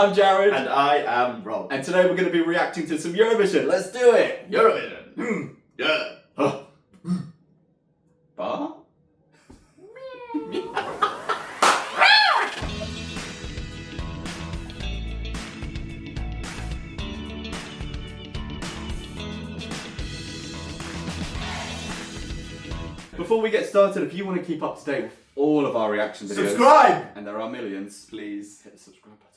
I'm Jaryd. And I am Rob. And today we're going to be reacting to some Eurovision. Let's do it! Eurovision. Yeah. Bar? Before we get started, if you want to keep up to date with all of our reaction videos, Subscribe! and there are millions, please hit the subscribe button.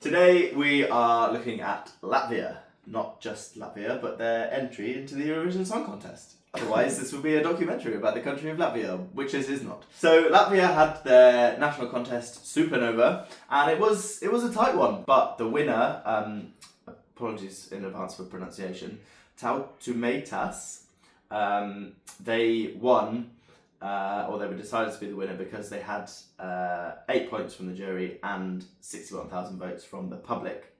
Today we are looking at Latvia. Not just Latvia, but their entry into the Eurovision Song Contest. Otherwise, this would be a documentary about the country of Latvia, which it is not. So Latvia had their national contest, Supernova, and it was a tight one. But the winner, apologies in advance for pronunciation, Tautumeitas, they won, or they were decided to be the winner because they had 8 points from the jury and 61,000 votes from the public.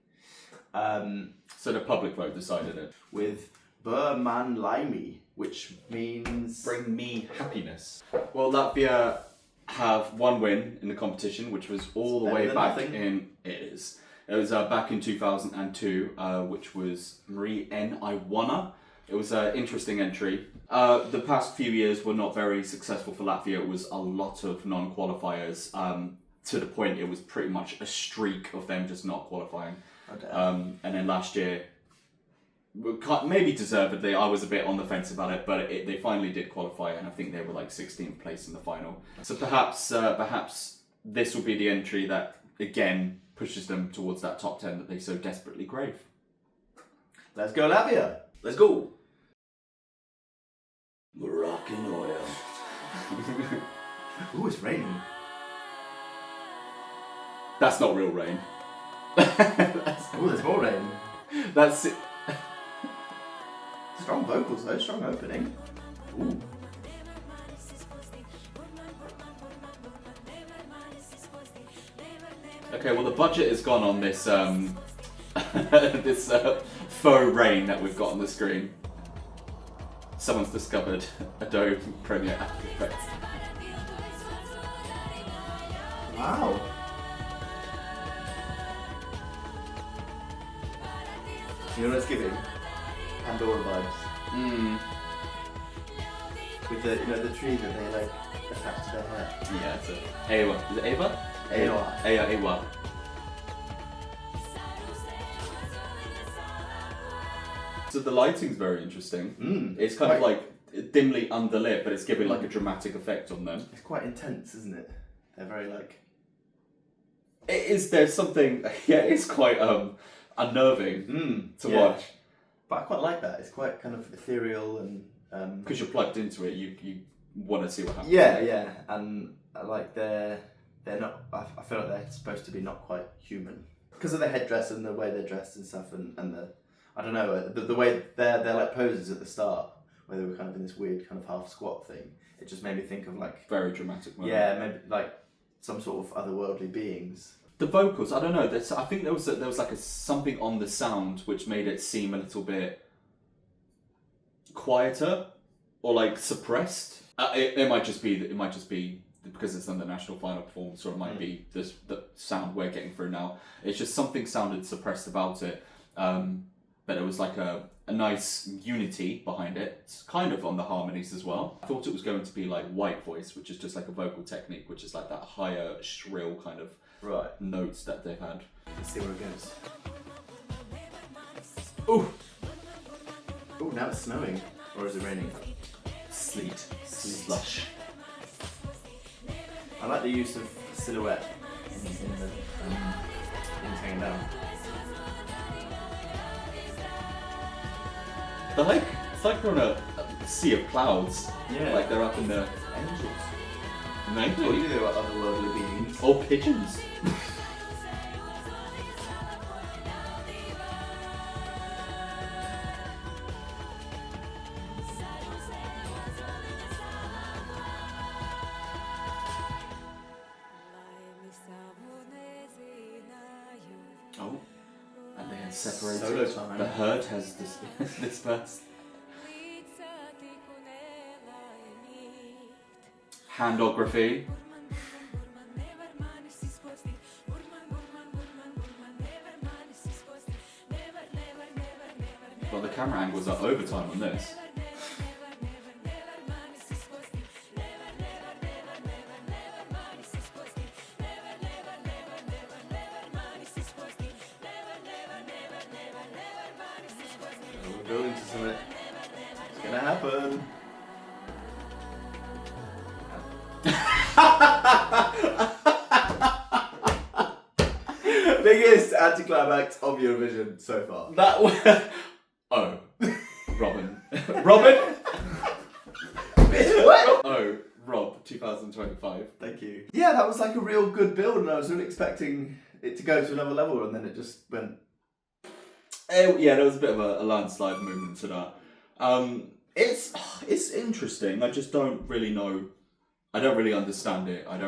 So the public vote decided it. With Bur Man Laimi, which means... Bring me happiness. Well, Latvia have one win in the competition, which was all the way back in... It is. It was back in 2002, which was Marie N. Iwana. It was an interesting entry. The past few years were not very successful for Latvia. It was a lot of non-qualifiers, to the point it was pretty much a streak of them just not qualifying. And then last year, maybe deservedly, I was a bit on the fence about it, but they finally did qualify, and I think they were like 16th place in the final. So perhaps this will be the entry that, again, pushes them towards that top 10 that they so desperately crave. Let's go Latvia! Let's go! Moroccan oil. Ooh, it's raining. That's not real rain. Oh, there's more rain. That's it. Strong vocals though, strong opening. Ooh. Okay, well the budget has gone on this this faux rain that we've got on the screen. Someone's discovered Adobe Premiere After Effects. Wow. You know what it's giving? Pandora vibes. Mm. With the tree that they like attach to their hair. Yeah, it's Ava. Is it Ava? Ava. Ava. So the lighting's very interesting. It's kind of like dimly underlit, but it's giving like a dramatic effect on them. It's quite intense, isn't it? They're very like... It is, there's something, yeah, it's quite unnerving to watch. But I quite like that. It's quite kind of ethereal and... Because you're plugged into it, you want to see what happens. Yeah, and like they're not... I feel like they're supposed to be not quite human. Because of the headdress and the way they're dressed and stuff and the... I don't know, the way they're like poses at the start, where they were kind of in this weird kind of half squat thing. It just made me think of like... Very dramatic moment. Yeah, maybe like some sort of otherworldly beings. The vocals, I don't know. I think there was like something on the sound which made it seem a little bit quieter or like suppressed. It might just be because it's on the national final performance, or it might be the sound we're getting through now. It's just something sounded suppressed about it. But it was like a nice unity behind it. It's kind of on the harmonies as well. I thought it was going to be like white voice, which is just like a vocal technique, which is like that higher, shrill kind of notes that they've had. Let's see where it goes. Ooh! Ooh, now it's snowing. Or is it raining? Sleet. Slush. I like the use of silhouette in the hanging down. It's like they're on a sea of clouds. Yeah. Like they're up in the Angels. maybe. What do you do about otherworldly beings? Or pigeons. Oh, and they had separated. Solo time. The herd has dispersed. Handography. was overtime on this. We're building to something. It's gonna happen. Biggest anticlimax of Eurovision so far. That was... Oh. Robin. Robin? What? Oh, Rob, 2025. Thank you. Yeah, that was like a real good build, and I was really expecting it to go to another level, and then it just went. Yeah, there was a bit of a landslide movement to that. It's interesting. I just don't really know. I don't really understand it. I'm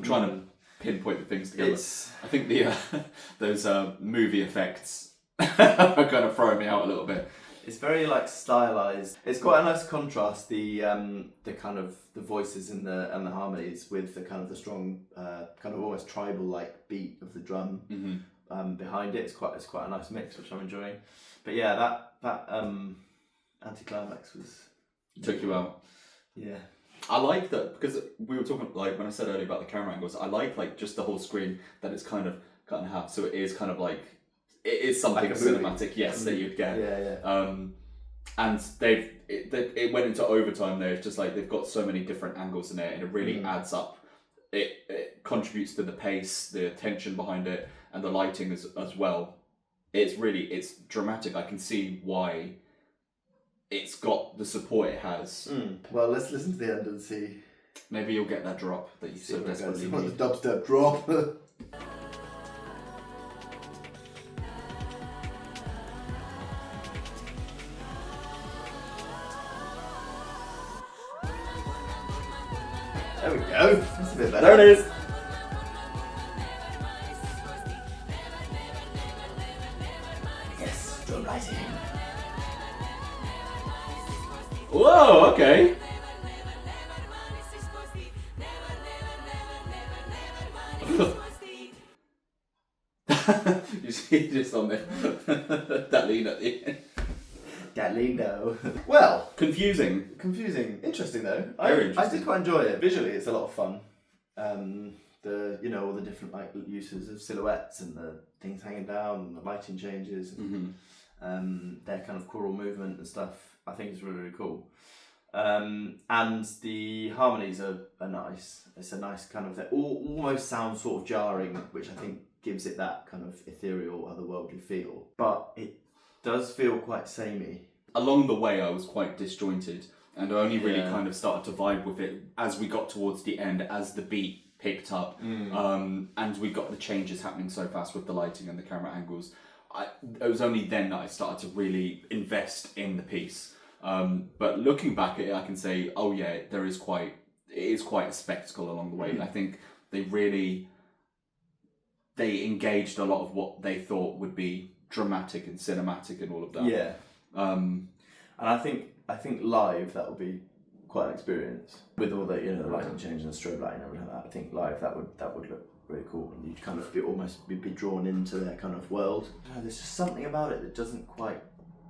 trying to pinpoint the things together. I think those movie effects are kind of throwing me out a little bit. It's very like stylized. It's quite a nice contrast. The kind of the voices and the harmonies with the kind of the strong kind of almost tribal like beat of the drum behind it. It's quite a nice mix, which I'm enjoying. But yeah, that anticlimax was Took you out. Yeah. I like that because we were talking like when I said earlier about the camera angles. I like just the whole screen that it's kind of cut in half, so it is kind of like it is something like cinematic. Yes, that you'd get. Yeah. And it went into overtime there. It's just like they've got so many different angles in it, and it really adds up. It contributes to the pace, the tension behind it, and the lighting as well. It's dramatic. I can see why it's got the support it has. Well, let's listen to the end and see. Maybe you'll get that drop that you so desperately The need. dubstep drop. There we go. That's a bit better. There it is. Yes, drum lighting. Whoa, okay. You see just on there that lean at the end. That lingo. Well, Confusing. interesting though. Very I interesting. did quite enjoy it. Visually, it's a lot of fun. All the different like uses of silhouettes and the things hanging down, and the lighting changes, and their kind of choral movement and stuff. I think is really cool. And the harmonies are nice. It's a nice kind of, they almost sound sort of jarring, which I think gives it that kind of ethereal, otherworldly feel. But it does feel quite samey. Along the way, I was quite disjointed, and I only really kind of started to vibe with it as we got towards the end, as the beat picked up, and we got the changes happening so fast with the lighting and the camera angles. It was only then that I started to really invest in the piece. But looking back at it, I can say, oh yeah, it is quite a spectacle along the way. I think they engaged a lot of what they thought would be dramatic and cinematic and all of that. Yeah. And I think live that would be quite an experience with all the the lighting change and the strobe lighting and everything like that. I think live that would look really cool, and you'd kind of be drawn into their kind of world. There's just something about it that doesn't quite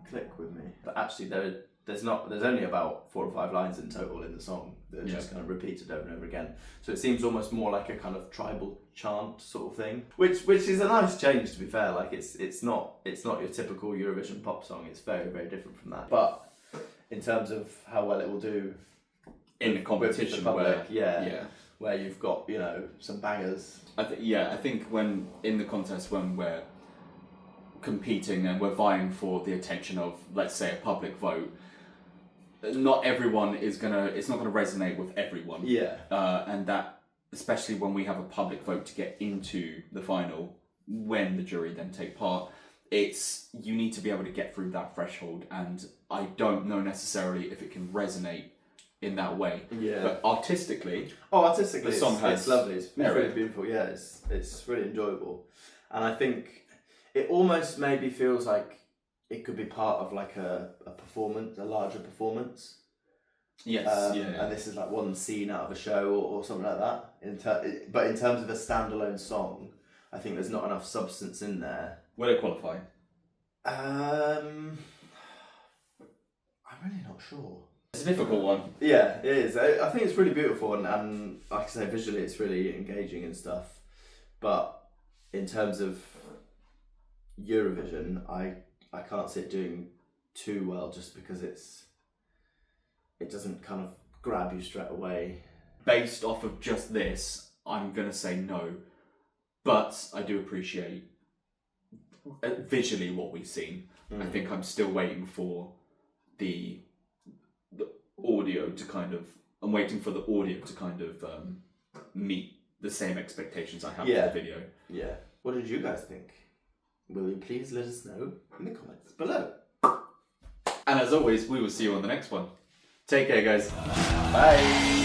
click with me. But actually, there's only about 4 or 5 lines in total in the song that are just kind of repeated over and over again. So it seems almost more like a kind of tribal chant sort of thing, which is a nice change, to be fair. Like it's not your typical Eurovision pop song. It's very, very different from that. But in terms of how well it will do in the competition, with the public, where you've got some bangers. I think when in the contest when we're competing and we're vying for the attention of, let's say, a public vote, not everyone it's not gonna resonate with everyone. And that, especially when we have a public vote to get into the final, when the jury then take part, you need to be able to get through that threshold, and I don't know necessarily if it can resonate in that way. But artistically, the song it's lovely. It's really beautiful. Yeah, it's really enjoyable, and I think it almost maybe feels like it could be part of like a performance, a larger performance. Yes. And this is like one scene out of a show or something like that. But in terms of a standalone song, I think there's not enough substance in there. Will it qualify? really not sure. It's a difficult one. Yeah, it is. I think it's really beautiful and like I say, visually it's really engaging and stuff. But in terms of Eurovision, I can't see it doing too well just because it doesn't kind of grab you straight away. Based off of just this, I'm going to say no. But I do appreciate visually what we've seen. I think I'm still waiting for the audio to kind of... I'm waiting for the audio to kind of meet the same expectations I have for the video. Yeah. What did you guys think? Will you please let us know in the comments below? And as always, we will see you on the next one. Take care, guys. Bye.